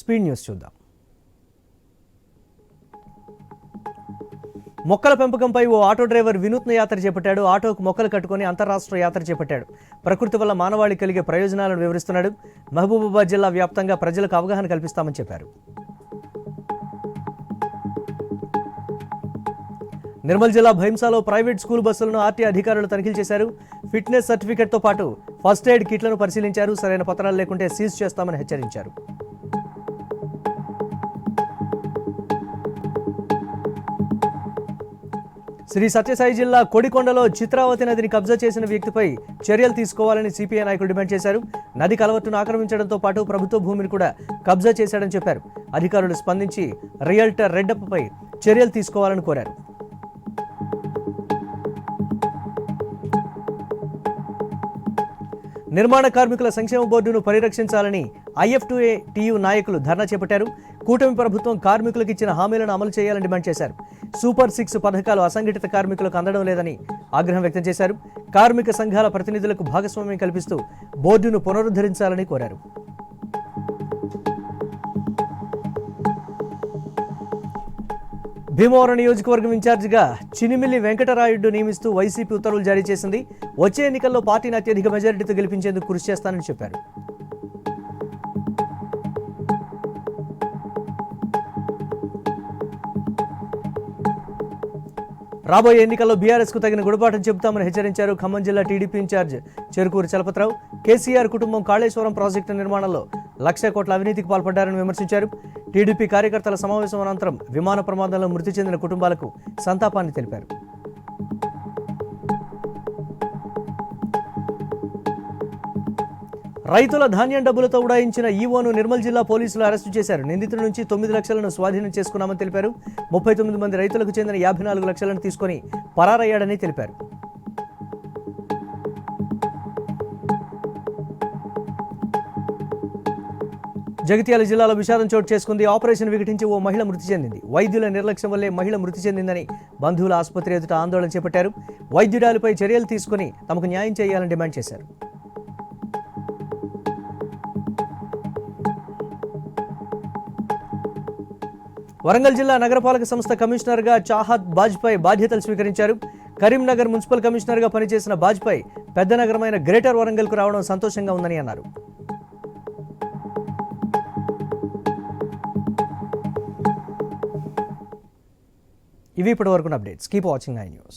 Speed news చూద్దాం. మొక్కల పెంపకంపై ఓ ఆటో డ్రైవర్ వినూత్న యాత్ర చేపట్టాడు. ఆటోకు మొక్కలు కట్టుకుని అంతర్రాష్ట్ర యాత్ర చేపట్టాడు. ప్రకృతి వల్ల మానవాళికి కలిగే ప్రయోజనాలను వివరిస్తున్నాడు. మహబూబాబాద్ జిల్లా వ్యాప్తంగా ప్రజలకు అవగాహన కల్పిస్తామని చెప్పారు. నిర్మల్ జిల్లా భైంసాలో ప్రైవేట్ స్కూల్ బస్సులను ఆర్టీఏ అధికారులు తనిఖీలు చేశారు. ఫిట్నెస్ సర్టిఫికెట్తో పాటు ఫస్ట్ ఎయిడ్ కిట్లను పరిశీలించారు. సరైన పత్రాలు లేకుంటే సీజ్ చేస్తామని హెచ్చరించారు. శ్రీ సత్యసాయి జిల్లా కొడికొండలో చిత్రావతి నదిని కబ్జా చేసిన వ్యక్తిపై చర్యలు తీసుకోవాలని సిపిఐ నాయకులు డిమాండ్ చేశారు. నది కలవట్టును ఆక్రమించడంతో పాటు ప్రభుత్వ భూమిని కూడా కబ్జా చేశాడని చెప్పారు. అధికారులు స్పందించి రియల్టర్ రెడ్డప్పపై చర్యలు తీసుకోవాలని కోరారు. నిర్మాణ కార్మికుల సంక్షేమ బోర్డును పరిరక్షించాలని IF2A-TU నాయకులు ధర్నా చేపట్టారు. కూటమి ప్రభుత్వం కార్మికులకు ఇచ్చిన హామీలను అమలు చేయాలని డిమాండ్ చేశారు. సూపర్ 6 పథకాలు అసంఘటిత కార్మికులకు అందడం లేదని ఆగ్రహం వ్యక్తం చేశారు. కార్మిక సంఘాల ప్రతినిధులకు భాగస్వామ్యం కల్పిస్తూ బోర్డును పునరుద్ధరించాలని కోరారు. భీమవరం నియోజకవర్గం ఇన్ఛార్జిగా చినిమిల్లి వెంకటరాయుడు నియమిస్తూ వైసీపీ ఉత్తర్వులు జారీ చేసింది. వచ్చే ఎన్నికల్లో పార్టీని అత్యధిక మెజారిటీతో గెలిపించేందుకు కృషి చేస్తానని చెప్పారు. రాబోయే ఎన్నికల్లో బీఆర్ఎస్కు తగిన గుణపాఠం చెబుతామని హెచ్చరించారు. ఖమ్మం జిల్లా టీడీపీ ఇన్ఛార్జ్ చెరుకూరి చలపతిరావు కేసీఆర్ కుటుంబం కాళేశ్వరం ప్రాజెక్టు నిర్మాణంలో 1,00,00,000 కోట్ల అవినీతికి పాల్పడ్డారని విమర్శించారు. టీడీపీ కార్యకర్తల సమావేశం అనంతరం విమాన ప్రమాదంలో మృతి చెందిన కుటుంబాలకు సంతాపాన్ని తెలిపారు. రైతుల ధాన్యం డబ్బులతో ఉడాయించిన ఈవోను నిర్మల్ జిల్లా పోలీసులు అరెస్టు చేశారు. నిందితుల నుంచి 9 లక్షలను స్వాధీనం చేసుకున్నామని తెలిపారు. 39 మంది రైతులకు చెందిన 54 లక్షలను తీసుకుని పరారయ్యాడని తెలిపారు. జగిత్యాల జిల్లాలో విషాదం చోటు చేసుకుంది. ఆపరేషన్ వికటించి ఓ మహిళ మృతి చెందింది. వైద్యుల నిర్లక్ష్యం వల్లే మహిళ మృతి చెందిందని బంధువుల ఆసుపత్రి ఎదుట ఆందోళన చేపట్టారు. వైద్యురాలిపై చర్యలు తీసుకుని తమకు న్యాయం చేయాలని డిమాండ్ చేశారు. వరంగల్ జిల్లా నగరపాలక సంస్థ కమిషనర్గా చాహద్ బాజ్పాయ్ బాధ్యతలు స్వీకరించారు. కరీంనగర్ మున్సిపల్ కమిషనర్గా పనిచేసిన బాజ్పాయ్ పెద్ద నగరమైన గ్రేటర్ వరంగల్కు రావడం సంతోషంగా ఉందని అన్నారు. ఇవి ఇప్పటివరకు అప్డేట్స్. Keep watching 9 news.